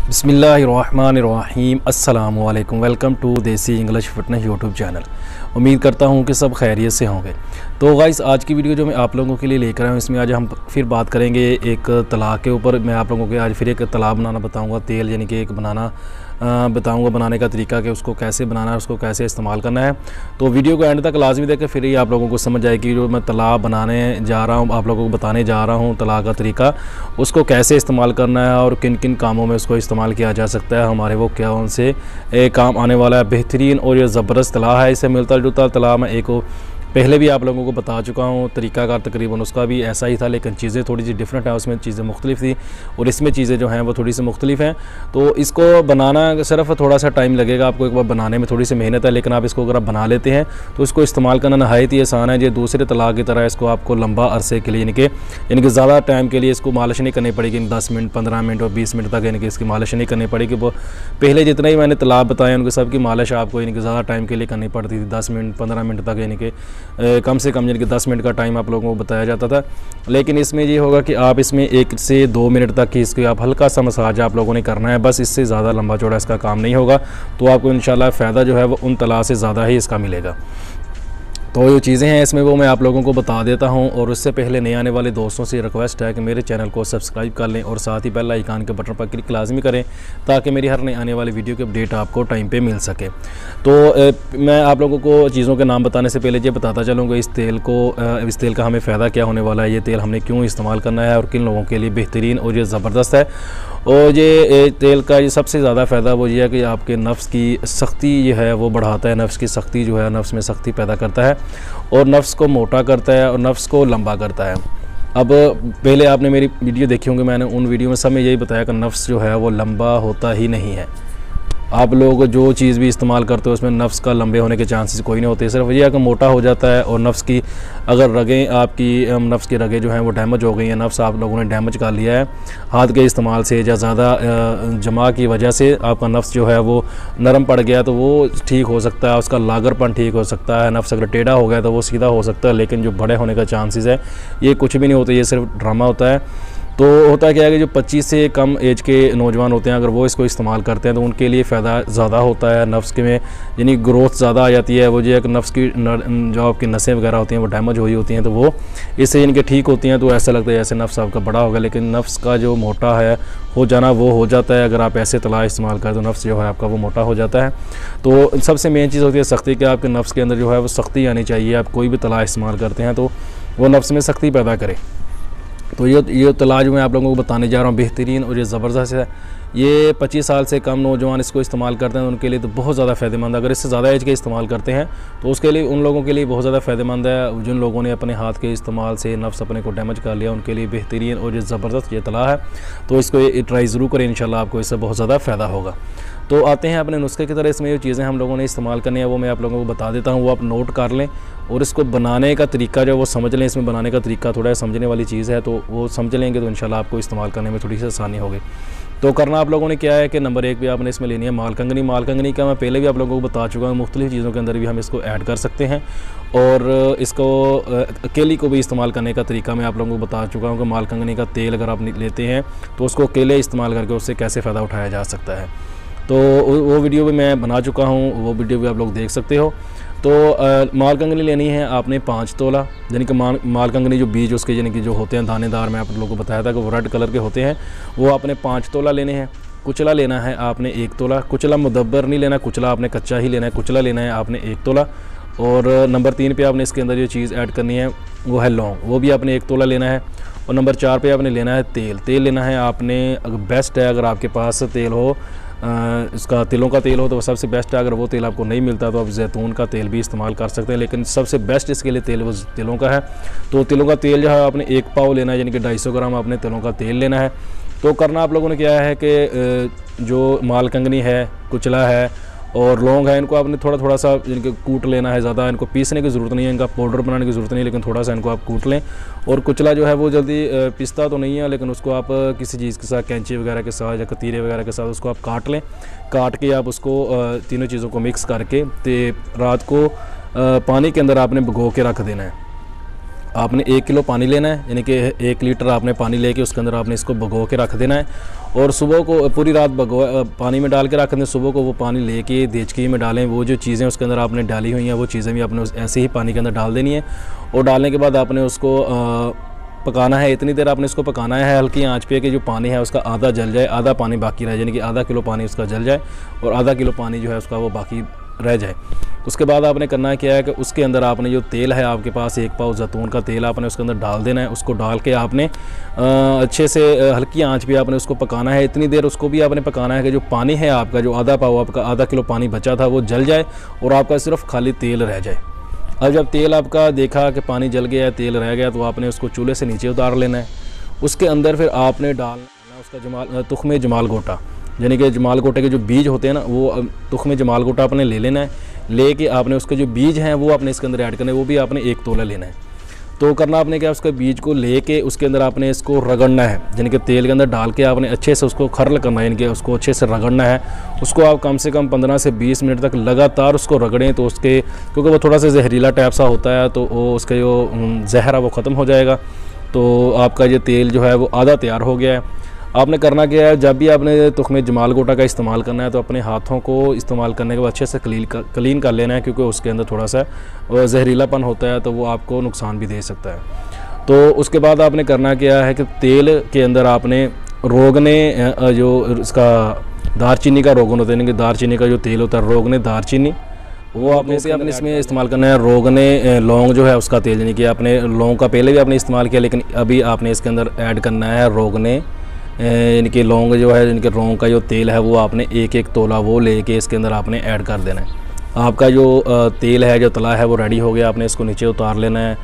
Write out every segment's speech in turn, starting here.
बिस्मिल्लाहिर्रहमानिर्रहीम अस्सलाम वालेकुम। वेलकम टू देसी इंग्लिश फिटनेस यूट्यूब चैनल। उम्मीद करता हूँ कि सब खैरियत से होंगे। तो गाइस, आज की वीडियो जो मैं आप लोगों के लिए लेकर आया हूँ, इसमें आज हम फिर बात करेंगे एक तलाक़ के ऊपर। मैं आप लोगों को आज फिर एक तलाक़ बनाना बताऊँगा, तेल यानी कि एक बनाना बताऊंगा बनाने का तरीका, कि उसको कैसे बनाना है, उसको कैसे इस्तेमाल करना है। तो वीडियो को एंड तक लाजमी देखें, फिर ही आप लोगों को समझ आएगी। जो मैं तलाक़ बनाने जा रहा हूँ, आप लोगों को बताने जा रहा हूँ तलाक़ का तरीका, उसको कैसे इस्तेमाल करना है और किन किन कामों में उसको इस्तेमाल किया जा सकता है, हमारे वो क्या उनसे काम आने वाला है। बेहतरीन और ये ज़बरदस्त तलाक़ है। इससे मिलता जुलता तलाक़ मैं एक पहले भी आप लोगों को बता चुका हूँ। तरीक़ाकार तकरीबन उसका भी ऐसा ही था, लेकिन चीज़ें थोड़ी सी डिफरेंट हैं, उसमें चीज़ें मुख्तलिफ थी और इसमें चीज़ें जो हैं वो थोड़ी सी मुख्तलिफ हैं। तो इसको बनाना सिर्फ थोड़ा सा टाइम लगेगा आपको, एक बार बनाने में थोड़ी सी मेहनत है, लेकिन आप इसको अगर आप बना लेते हैं तो इसको इस्तेमाल करना नहायत ही आसान है। ये दूसरे तलाक़ की तरह इसको आपको लंबा अरसे के लिए यानी कि ज़्यादा टाइम के लिए इसको मालिश नहीं करनी पड़ेगी। 10 मिनट 15 मिनट और 20 मिनट तक यानी कि इसकी मालिश नहीं करनी पड़ेगी। वो पहले जितने ही मैंने तलाक़ बताए उनके सब की मालिश आपको यानी कि ज़्यादा टाइम के लिए करनी पड़ती थी, 10 मिनट 15 मिनट तक, यानी कि कम से कम यानी कि 10 मिनट का टाइम आप लोगों को बताया जाता था। लेकिन इसमें ये होगा कि आप इसमें 1 से 2 मिनट तक की इसको आप हल्का सा मसाज आप लोगों ने करना है, बस। इससे ज़्यादा लंबा चौड़ा इसका काम नहीं होगा। तो आपको इंशाल्लाह फ़ायदा जो है वो उन तलाक़ से ज़्यादा ही इसका मिलेगा। तो जो चीज़ें हैं इसमें वो मैं आप लोगों को बता देता हूं, और उससे पहले नए आने वाले दोस्तों से रिक्वेस्ट है कि मेरे चैनल को सब्सक्राइब कर लें और साथ ही बेल आइकन के बटन पर क्लिक लाजमी करें, ताकि मेरी हर नई आने वाली वीडियो की अपडेट आपको टाइम पे मिल सके। तो मैं आप लोगों को चीज़ों के नाम बताने से पहले ये बताता चलूँगा इस तेल का हमें फ़ायदा क्या होने वाला है, ये तेल हमने क्यों इस्तेमाल करना है और किन लोगों के लिए बेहतरीन और ये ज़बरदस्त है। और ये तेल का ये सबसे ज़्यादा फ़ायदा वो ये है कि आपके नफ्स की सख्ती जो है वो बढ़ाता है। नफ्स की सख्ती जो है, नफ्स में सख्ती पैदा करता है और नफ्स को मोटा करता है और नफ्स को लंबा करता है। अब पहले आपने मेरी वीडियो देखी होंगी, मैंने उन वीडियो में सब में यही बताया कि नफ्स जो है वो लंबा होता ही नहीं है। आप लोग जो चीज़ भी इस्तेमाल करते हो उसमें नफ्स का लंबे होने के चांसेस कोई नहीं होते, सिर्फ ये है कि मोटा हो जाता है। और नफ्स की अगर रगें आपकी नफ्स की रगें जो हैं वो डैमेज हो गई हैं, नफ्स आप लोगों ने डैमेज कर लिया है हाथ के इस्तेमाल से या ज़्यादा जमा की वजह से, आपका नफ्स जो है वो नरम पड़ गया, तो वो ठीक हो सकता है, उसका लागरपन ठीक हो सकता है। नफ्स अगर टेढ़ा हो गया तो वो सीधा हो सकता है, लेकिन जो बड़े होने का चांसेस है ये कुछ भी नहीं होता, ये सिर्फ ड्रामा होता है। तो होता क्या है कि जो 25 से कम एज के नौजवान होते हैं, अगर वो इसको इस्तेमाल करते हैं तो उनके लिए फ़ायदा ज़्यादा होता है। नफ्स के में यानी ग्रोथ ज़्यादा आ जाती है। वो जो है कि नफ्स की जो आपकी नसें वगैरह होती हैं वो डैमेज हुई होती हैं, तो वो इससे इनके ठीक होती हैं। तो ऐसा लगता है जैसे नफ्स आपका बड़ा होगा, लेकिन नफ्स का जो मोटा है हो जाना वो हो जाता है। अगर आप ऐसे तलाक़ इस्तेमाल करें तो नफ्स जो है आपका वो मोटा हो जाता है। तो सबसे मेन चीज़ होती है सख्ती, कि आपके नफ्स के अंदर जो है वो सख्ती आनी चाहिए। आप कोई भी तलाक़ इस्तेमाल करते हैं तो वो नफ्स में सख्ती पैदा करे। तो ये तलाक़ जो मैं आप लोगों को बताने जा रहा हूँ बेहतरीन और ये ज़बरदस्त है। ये 25 साल से कम नौजवान इसको इस्तेमाल करते हैं, उनके लिए तो बहुत ज़्यादा फ़ायदेमंद है। अगर इससे ज़्यादा एज के इस्तेमाल करते हैं तो उसके लिए, उन लोगों के लिए बहुत ज़्यादा फ़ायदेमंद है। जिन लोगों ने अपने हाथ के इस्तेमाल से नफ्स अपने को डैमेज कर लिया, उनके लिए बेहतरीन और ये ज़बरदस्त ये तलाक़ है। तो इसको ट्राई ज़रूर करें, इंशाल्लाह आपको इससे बहुत ज़्यादा फ़ायदा होगा। तो आते हैं अपने नुस्खे की तरह। इसमें जो चीज़ें हम लोगों ने इस्तेमाल करनी है वो मैं आप लोगों को बता देता हूँ, वो आप नोट कर लें और इसको बनाने का तरीका जो वो समझ लें। इसमें बनाने का तरीका थोड़ा समझने वाली चीज़ है, तो वो समझ लेंगे तो इंशाल्लाह आपको इस्तेमाल करने में थोड़ी सी आसानी होगी। तो करना आप लोगों ने क्या है कि नंबर 1 पे आपने इसमें लेनी है मालकंगनी। मालकंगनी का मैं पहले भी आप लोगों को बता चुका हूँ, मुख्तलिफ़ चीज़ों के अंदर भी हम इसको ऐड कर सकते हैं। और इसको केले को भी इस्तेमाल करने का तरीका मैं आप लोगों को बता चुका हूँ कि मालकंगनी का तेल अगर आप लेते हैं तो उसको केले इस्तेमाल करके उससे कैसे फ़ायदा उठाया जा सकता है। तो वो वीडियो भी मैं बना चुका हूँ, वो वीडियो भी आप लोग देख सकते हो। तो मालकंगनी लेनी है आपने 5 तोला, यानी कि मालकंगनी जो बीज उसके यानी कि जो होते हैं दानेदार, मैं आप लोगों को बताया था कि वो रेड कलर के होते हैं, वो आपने 5 तोला लेने हैं। कुचला लेना है आपने 1 तोला। कुचला मुदब्बर नहीं लेना, कुचला आपने कच्चा ही लेना है। कुचला लेना है आपने 1 तोला। और नंबर 3 पे आपने इसके अंदर जो चीज़ ऐड करनी है वो है लौंग, वो भी आपने 1 तोला लेना है। और नंबर 4 पे आपने लेना है तेल। तेल लेना है आपने, अगर बेस्ट है अगर आपके पास तेल हो, इसका तिलों का तेल हो तो सबसे बेस्ट है। अगर वो तेल आपको नहीं मिलता तो आप जैतून का तेल भी इस्तेमाल कर सकते हैं, लेकिन सबसे बेस्ट इसके लिए तेल वो तिलों का है। तो तिलों का तेल जो है आपने 1 पाव लेना है, यानी कि 250 ग्राम आपने तिलों का तेल लेना है। तो करना आप लोगों ने क्या है कि जो मालकंगनी है, कुचला है और लौंग है, इनको आपने थोड़ा थोड़ा सा इनके कूट लेना है। ज़्यादा इनको पीसने की ज़रूरत नहीं है, इनका पाउडर बनाने की ज़रूरत नहीं है, लेकिन थोड़ा सा इनको आप कूट लें। और कुचला जो है वो जल्दी पिसता तो नहीं है, लेकिन उसको आप किसी चीज़ के साथ, कैंची वगैरह के साथ या कतीरे वगैरह के साथ उसको आप काट लें। काट के आप उसको तीनों चीज़ों को मिक्स करके रात को पानी के अंदर आपने भिगो के रख देना है। आपने 1 किलो पानी लेना है, यानी कि 1 लीटर आपने पानी लेके उसके अंदर आपने इसको भगो के रख देना है और सुबह को पूरी रात पानी में डाल के रख दें। सुबह को वो पानी लेके देचकी में डालें। वो जो चीज़ें उसके अंदर आपने डाली हुई हैं वो चीज़ें भी आपने ऐसे ही पानी के अंदर डाल देनी है और डालने के बाद आपने उसको पकाना है। इतनी देर आपने इसको पकाना है हल्की आंच पे कि जो पानी है उसका आधा जल जाए, आधा पानी बाकी रह जाए, यानी कि आधा किलो पानी उसका जल जाए और आधा किलो पानी जो है उसका वो बाकी रह जाए। उसके बाद आपने करना क्या है कि उसके अंदर आपने जो तेल है आपके पास 1 पाव जैतून का तेल आपने उसके अंदर डाल देना है। उसको डाल के आपने अच्छे से हल्की आंच पे आपने उसको पकाना है। इतनी देर उसको भी आपने पकाना है कि जो पानी है आपका, जो आधा पाव आपका आधा किलो पानी बचा था वो जल जाए और आपका सिर्फ खाली तेल रह जाए। अब जब तेल आपका देखा कि पानी जल गया है, तेल रह गया, तो आपने उसको चूल्हे से नीचे उतार लेना है। उसके अंदर फिर आपने डालना उसका तुख्मे जमाल गोटा, यानी कि जमाल गोटे के जो बीज होते हैं ना, वो तुख्मे जमाल गोटा आपने ले लेना है। लेके आपने उसके जो बीज हैं वो आपने इसके अंदर ऐड करने हैं, वो भी आपने 1 तोला लेना है। तो करना आपने क्या, उसके बीज को लेके उसके अंदर आपने इसको रगड़ना है, यानी कि तेल के अंदर डाल के आपने अच्छे से उसको खरल करना है, यानी कि उसको अच्छे से रगड़ना है। उसको आप कम से कम 15 से 20 मिनट तक लगातार उसको रगड़ें, तो उसके क्योंकि वो थोड़ा सा जहरीला टाइप सा होता है, तो वो उसका जो जहर है वो ख़त्म हो जाएगा। तो आपका ये तेल जो है वो आधा तैयार हो गया है। आपने करना क्या है, जब भी आपने तुख्मे जमाल गोटा का इस्तेमाल करना है तो अपने हाथों को इस्तेमाल करने के बाद अच्छे से क्लीन कर लेना है, क्योंकि उसके अंदर थोड़ा सा जहरीलापन होता है, तो वो आपको नुकसान भी दे सकता है। तो उसके बाद आपने करना क्या है कि तेल के अंदर आपने रोगने, जो इसका दारचीनी का रोगन होता है, यानी कि दारचीनी का जो तेल होता है, रोगने दारचीनी, वो आपने इसमें इस्तेमाल करना है। रोगने लौंग जो है उसका तेल, यानी कि आपने लौंग का पहले भी आपने इस्तेमाल किया, लेकिन अभी आपने इसके अंदर ऐड करना है रोगने, यानी कि लौंग जो है, यानी कि लौंग का जो तेल है वो आपने 1-1 तोला वो लेके इसके अंदर आपने ऐड कर देना है। आपका जो तेल है जो तला है वो रेडी हो गया। आपने इसको नीचे उतार लेना है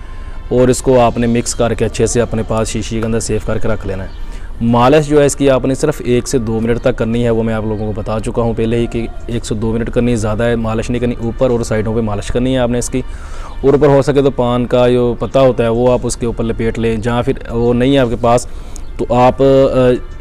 और इसको आपने मिक्स करके अच्छे से अपने पास शीशी के अंदर सेव करके रख लेना है। मालिश जो है इसकी आपने सिर्फ 1 से 2 मिनट तक करनी है, वो मैं आप लोगों को बता चुका हूँ पहले ही कि 1 से 2 मिनट करनी, ज़्यादा है मालिश नहीं करनी। ऊपर और साइडों पे मालिश करनी है आपने इसकी। और ऊपर हो सके तो पान का जो पत्ता होता है वो आप उसके ऊपर लपेट लें, जहाँ फिर वो नहीं है आपके पास तो आप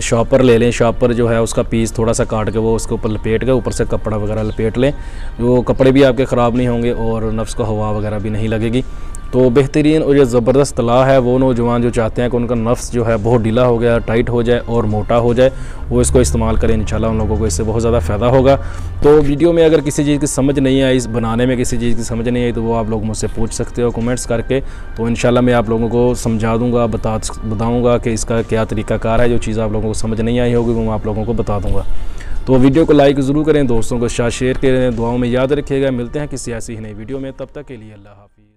शॉपर ले लें। शॉपर जो है उसका पीस थोड़ा सा काट के वो उसके ऊपर लपेट के ऊपर से कपड़ा वगैरह लपेट लें, वो कपड़े भी आपके ख़राब नहीं होंगे और नफ्स को हवा वगैरह भी नहीं लगेगी। तो बेहतरीन और ये ज़बरदस्त तला है, वो नौजवान जो चाहते हैं कि उनका नफ्स जो है बहुत ढीला हो गया, टाइट हो जाए और मोटा हो जाए, वो इसको इस्तेमाल करें। इंशाल्लाह उन लोगों को इससे बहुत ज़्यादा फ़ायदा होगा। तो वीडियो में अगर किसी चीज़ की समझ नहीं आई, इस बनाने में किसी चीज़ की समझ नहीं आई, तो वो आप लोग मुझसे पूछ सकते हो कमेंट्स करके। तो इंशाल्लाह मैं आप लोगों को समझा दूँगा, बताऊँगा कि इसका क्या तरीक़ाकार है। जो चीज़ आप लोगों को समझ नहीं आई होगी वो मैं आप लोगों को बता दूँगा। तो वीडियो को लाइक ज़रूर करें, दोस्तों को साथ शेयर करें, दुआओं में याद रखिएगा। मिलते हैं किसी ऐसी ही नई वीडियो में, तब तक के लिए अल्लाह हाफ़िज़।